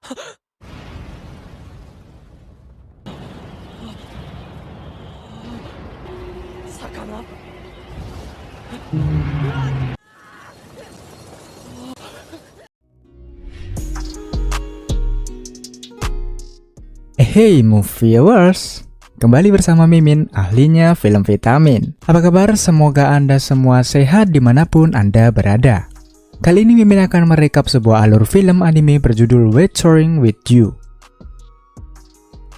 魚。Hey Moviewers, kembali bersama Mimin, ahlinya film vitamin. Apa kabar? Semoga Anda semua sehat dimanapun Anda berada. Kali ini Mimin akan merekap sebuah alur film anime berjudul Waiting with You.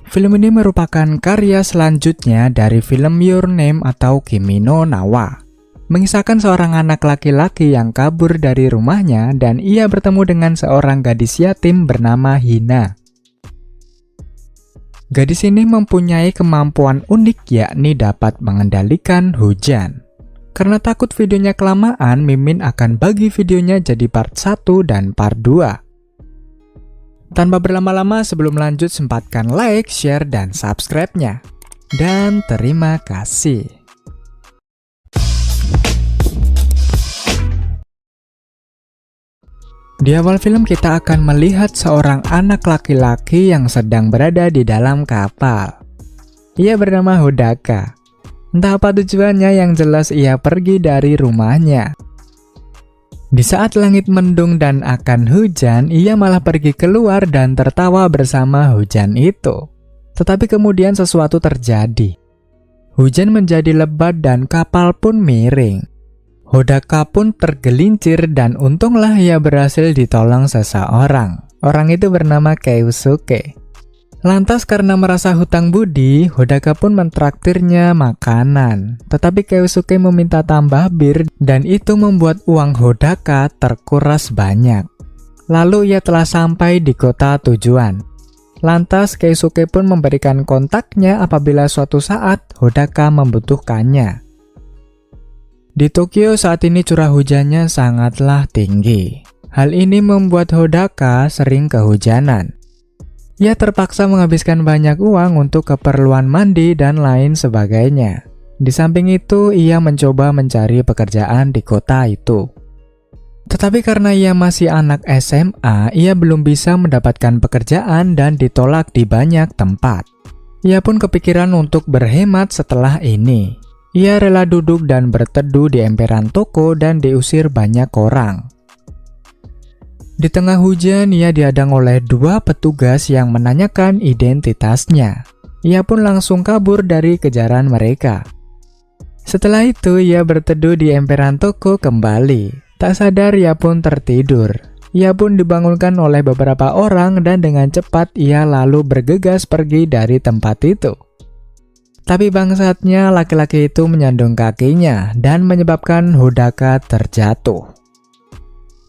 Film ini merupakan karya selanjutnya dari film Your Name atau Kimi no Na wa, mengisahkan seorang anak laki-laki yang kabur dari rumahnya dan ia bertemu dengan seorang gadis yatim bernama Hina. Gadis ini mempunyai kemampuan unik, yakni dapat mengendalikan hujan. Karena takut videonya kelamaan, Mimin akan bagi videonya jadi part 1 dan part 2. Tanpa berlama-lama, sebelum lanjut sempatkan like, share, dan subscribe-nya. Dan terima kasih. Di awal film kita akan melihat seorang anak laki-laki yang sedang berada di dalam kapal. Ia bernama Hodaka. Entah apa tujuannya, yang jelas ia pergi dari rumahnya. Di saat langit mendung dan akan hujan, ia malah pergi keluar dan tertawa bersama hujan itu. Tetapi kemudian sesuatu terjadi. Hujan menjadi lebat dan kapal pun miring. Hodaka pun tergelincir dan untunglah ia berhasil ditolong seseorang. Orang itu bernama Keisuke. Lantas karena merasa hutang budi, Hodaka pun mentraktirnya makanan. Tetapi Keisuke meminta tambah bir dan itu membuat uang Hodaka terkuras banyak. Lalu ia telah sampai di kota tujuan. Lantas Keisuke pun memberikan kontaknya apabila suatu saat Hodaka membutuhkannya. Di Tokyo saat ini curah hujannya sangatlah tinggi. Hal ini membuat Hodaka sering kehujanan. Ia terpaksa menghabiskan banyak uang untuk keperluan mandi dan lain sebagainya. Di samping itu, ia mencoba mencari pekerjaan di kota itu. Tetapi karena ia masih anak SMA, ia belum bisa mendapatkan pekerjaan dan ditolak di banyak tempat. Ia pun kepikiran untuk berhemat setelah ini. Ia rela duduk dan berteduh di emperan toko dan diusir banyak orang. Di tengah hujan, ia dihadang oleh dua petugas yang menanyakan identitasnya. Ia pun langsung kabur dari kejaran mereka. Setelah itu, ia berteduh di emperan toko kembali. Tak sadar, ia pun tertidur. Ia pun dibangunkan oleh beberapa orang dan dengan cepat ia lalu bergegas pergi dari tempat itu. Tapi bangsatnya, laki-laki itu menyandung kakinya dan menyebabkan Hodaka terjatuh.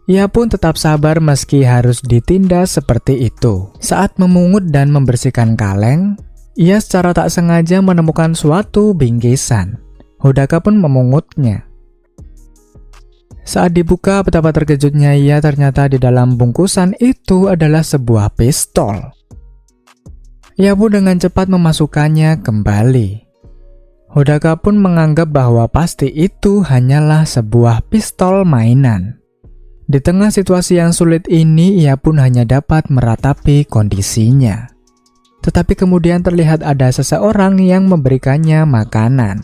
Ia pun tetap sabar meski harus ditindas seperti itu. Saat memungut dan membersihkan kaleng, ia secara tak sengaja menemukan suatu bingkisan. Hodaka pun memungutnya. Saat dibuka, betapa terkejutnya ia, ternyata di dalam bungkusan itu adalah sebuah pistol. Ia pun dengan cepat memasukkannya kembali. Hodaka pun menganggap bahwa pasti itu hanyalah sebuah pistol mainan. Di tengah situasi yang sulit ini, ia pun hanya dapat meratapi kondisinya. Tetapi kemudian terlihat ada seseorang yang memberikannya makanan.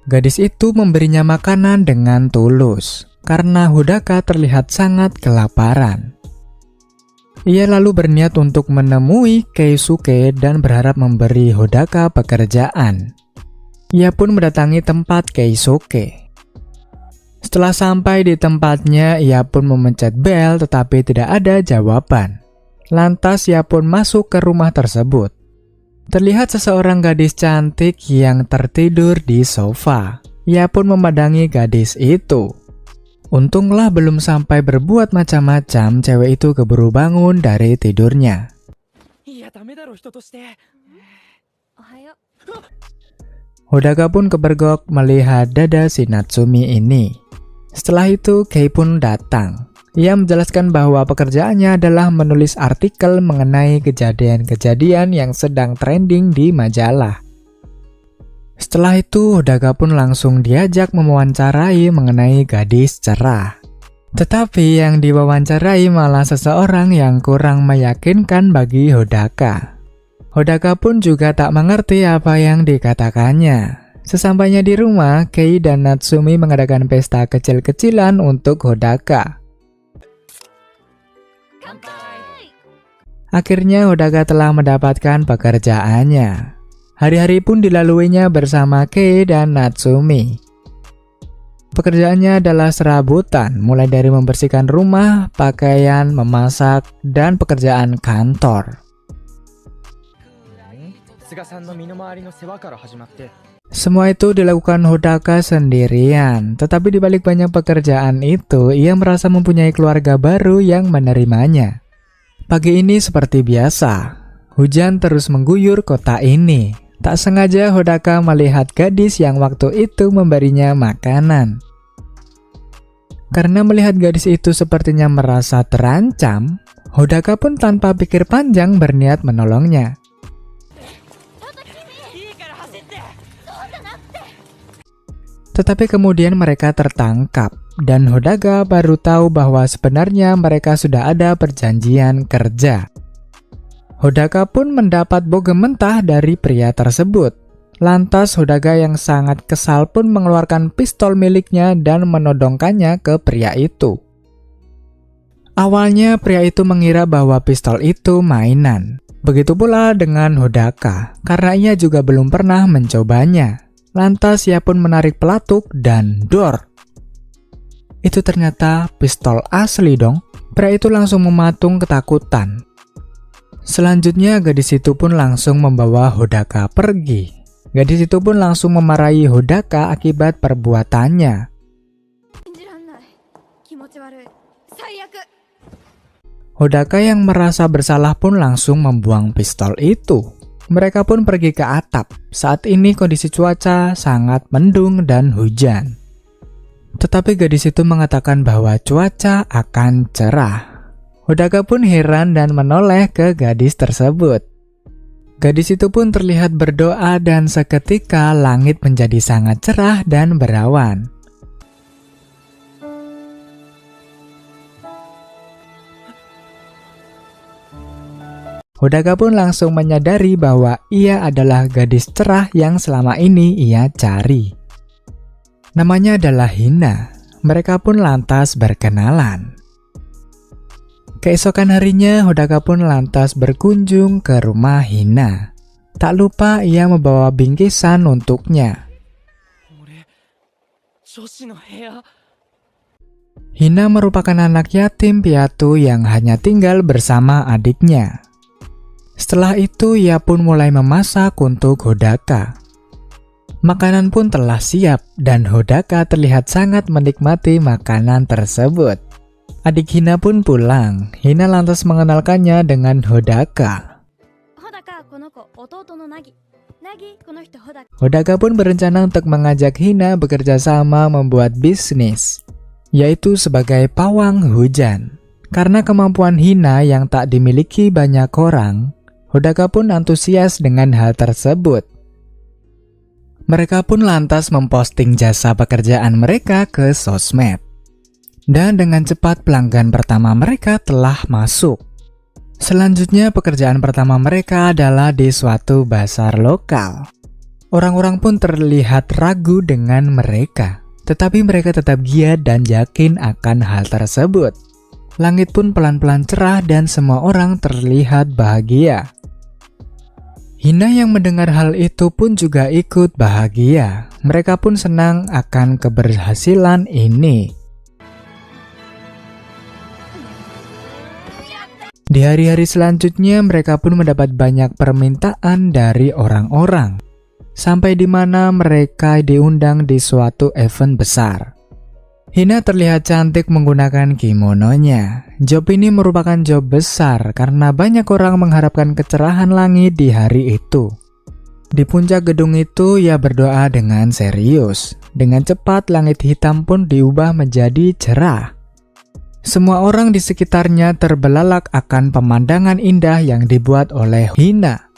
Gadis itu memberinya makanan dengan tulus, karena Hodaka terlihat sangat kelaparan. Ia lalu berniat untuk menemui Keisuke dan berharap memberi Hodaka pekerjaan. Ia pun mendatangi tempat Keisuke. Setelah sampai di tempatnya, ia pun memencet bel tetapi tidak ada jawaban. Lantas ia pun masuk ke rumah tersebut. Terlihat seseorang gadis cantik yang tertidur di sofa. Ia pun memandangi gadis itu. Untunglah belum sampai berbuat macam-macam, cewek itu keburu bangun dari tidurnya. Hodaka pun kebergok melihat dada si Natsumi ini. Setelah itu, Kei pun datang. Ia menjelaskan bahwa pekerjaannya adalah menulis artikel mengenai kejadian-kejadian yang sedang trending di majalah. Setelah itu, Hodaka pun langsung diajak mewawancarai mengenai gadis cerah. Tetapi yang diwawancarai malah seseorang yang kurang meyakinkan bagi Hodaka. Hodaka pun juga tak mengerti apa yang dikatakannya. Sesampainya di rumah, Kei dan Natsumi mengadakan pesta kecil-kecilan untuk Hodaka. Akhirnya Hodaka telah mendapatkan pekerjaannya. Hari-hari pun dilaluinya bersama Kei dan Natsumi. Pekerjaannya adalah serabutan, mulai dari membersihkan rumah, pakaian, memasak, dan pekerjaan kantor. Semua itu dilakukan Hodaka sendirian, tetapi di balik banyak pekerjaan itu, ia merasa mempunyai keluarga baru yang menerimanya. Pagi ini seperti biasa, hujan terus mengguyur kota ini. Tak sengaja Hodaka melihat gadis yang waktu itu memberinya makanan. Karena melihat gadis itu sepertinya merasa terancam, Hodaka pun tanpa pikir panjang berniat menolongnya. Tetapi kemudian mereka tertangkap, dan Hodaka baru tahu bahwa sebenarnya mereka sudah ada perjanjian kerja. Hodaka pun mendapat bogem mentah dari pria tersebut. Lantas Hodaka yang sangat kesal pun mengeluarkan pistol miliknya dan menodongkannya ke pria itu. Awalnya pria itu mengira bahwa pistol itu mainan. Begitu pula dengan Hodaka, karena ia juga belum pernah mencobanya. Lantas ia pun menarik pelatuk dan dor. Itu ternyata pistol asli dong. Pria itu langsung mematung ketakutan. Selanjutnya gadis itu pun langsung membawa Hodaka pergi. Gadis itu pun langsung memarahi Hodaka akibat perbuatannya. Hodaka yang merasa bersalah pun langsung membuang pistol itu. Mereka pun pergi ke atap. Saat ini kondisi cuaca sangat mendung dan hujan. Tetapi gadis itu mengatakan bahwa cuaca akan cerah. Hodaka pun heran dan menoleh ke gadis tersebut. Gadis itu pun terlihat berdoa dan seketika langit menjadi sangat cerah dan berawan. Hodaka pun langsung menyadari bahwa ia adalah gadis cerah yang selama ini ia cari. Namanya adalah Hina. Mereka pun lantas berkenalan. Keesokan harinya, Hodaka pun lantas berkunjung ke rumah Hina. Tak lupa ia membawa bingkisan untuknya. Hina merupakan anak yatim piatu yang hanya tinggal bersama adiknya. Setelah itu, ia pun mulai memasak untuk Hodaka. Makanan pun telah siap dan Hodaka terlihat sangat menikmati makanan tersebut. Adik Hina pun pulang. Hina lantas mengenalkannya dengan Hodaka. Hodaka pun berencana untuk mengajak Hina bekerja sama membuat bisnis, yaitu sebagai pawang hujan. Karena kemampuan Hina yang tak dimiliki banyak orang, Hodaka pun antusias dengan hal tersebut. Mereka pun lantas memposting jasa pekerjaan mereka ke sosmed. Dan dengan cepat pelanggan pertama mereka telah masuk. Selanjutnya pekerjaan pertama mereka adalah di suatu pasar lokal. Orang-orang pun terlihat ragu dengan mereka, tetapi mereka tetap giat dan yakin akan hal tersebut. Langit pun pelan-pelan cerah dan semua orang terlihat bahagia. Hina yang mendengar hal itu pun juga ikut bahagia. Mereka pun senang akan keberhasilan ini. Di hari-hari selanjutnya mereka pun mendapat banyak permintaan dari orang-orang. Sampai di mana mereka diundang di suatu event besar. Hina terlihat cantik menggunakan kimononya. Job ini merupakan job besar karena banyak orang mengharapkan kecerahan langit di hari itu. Di puncak gedung itu ia berdoa dengan serius. Dengan cepat langit hitam pun diubah menjadi cerah. Semua orang di sekitarnya terbelalak akan pemandangan indah yang dibuat oleh Hina.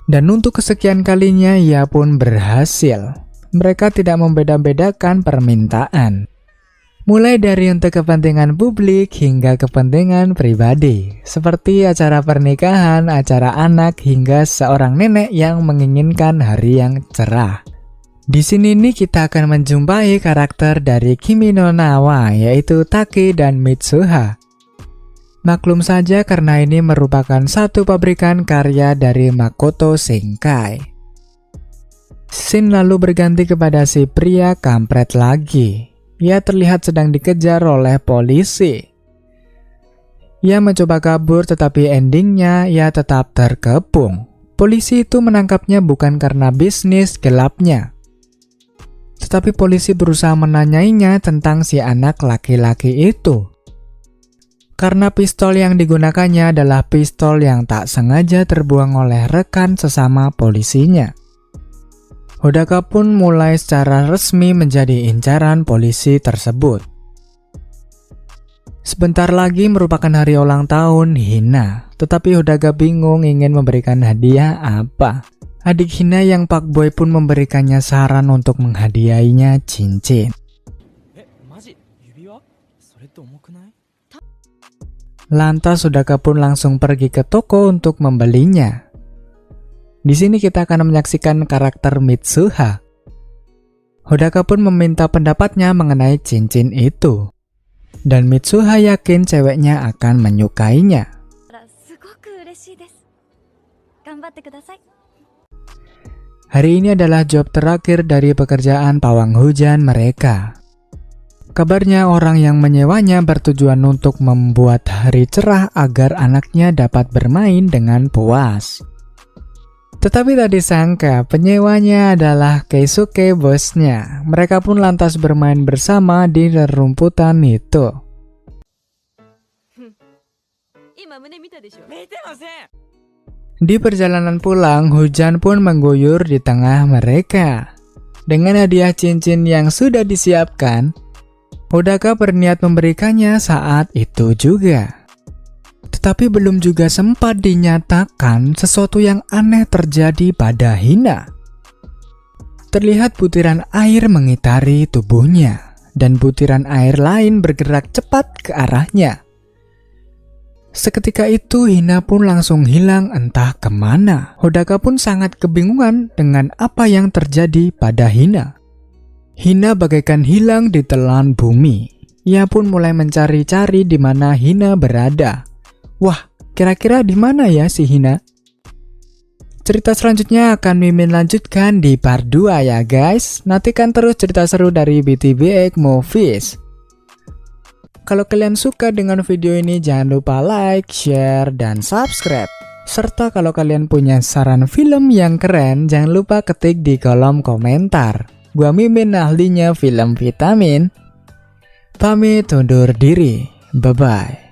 Dan untuk kesekian kalinya ia pun berhasil. Mereka tidak membeda-bedakan permintaan. Mulai dari untuk kepentingan publik hingga kepentingan pribadi, seperti acara pernikahan, acara anak, hingga seorang nenek yang menginginkan hari yang cerah. Di sini nih kita akan menjumpai karakter dari Kimi no Na wa, yaitu Take dan Mitsuha. Maklum saja karena ini merupakan satu pabrikan karya dari Makoto Shinkai. Scene lalu berganti kepada si pria kampret lagi. Ia terlihat sedang dikejar oleh polisi. Ia mencoba kabur tetapi endingnya ia tetap terkepung. Polisi itu menangkapnya bukan karena bisnis gelapnya, tetapi polisi berusaha menanyainya tentang si anak laki-laki itu. Karena pistol yang digunakannya adalah pistol yang tak sengaja terbuang oleh rekan sesama polisinya. Hodaka pun mulai secara resmi menjadi incaran polisi tersebut. Sebentar lagi merupakan hari ulang tahun Hina, tetapi Hodaka bingung ingin memberikan hadiah apa. Adik Hina yang Pak Boy pun memberikannya saran untuk menghadiahinya cincin. Lantas Hodaka pun langsung pergi ke toko untuk membelinya. Di sini kita akan menyaksikan karakter Mitsuha. Hodaka pun meminta pendapatnya mengenai cincin itu. Dan Mitsuha yakin ceweknya akan menyukainya. Hari ini adalah job terakhir dari pekerjaan pawang hujan mereka. Kabarnya orang yang menyewanya bertujuan untuk membuat hari cerah agar anaknya dapat bermain dengan puas. Tetapi tak disangka penyewanya adalah Keisuke bosnya. Mereka pun lantas bermain bersama di rerumputan itu. Di perjalanan pulang, hujan pun mengguyur di tengah mereka. Dengan hadiah cincin yang sudah disiapkan, Hodaka berniat memberikannya saat itu juga. Tetapi belum juga sempat dinyatakan, sesuatu yang aneh terjadi pada Hina. Terlihat butiran air mengitari tubuhnya, dan butiran air lain bergerak cepat ke arahnya. Seketika itu Hina pun langsung hilang entah kemana. Hodaka pun sangat kebingungan dengan apa yang terjadi pada Hina. Hina bagaikan hilang di telan bumi. Ia pun mulai mencari-cari di mana Hina berada. Wah, kira-kira di mana ya si Hina? Cerita selanjutnya akan Mimin lanjutkan di part 2 ya guys. Nantikan terus cerita seru dari BTBX Movies. Kalau kalian suka dengan video ini, jangan lupa like, share, dan subscribe. Serta kalau kalian punya saran film yang keren, jangan lupa ketik di kolom komentar. Gua Mimin, ahlinya film vitamin. Pamit undur diri. Bye-bye.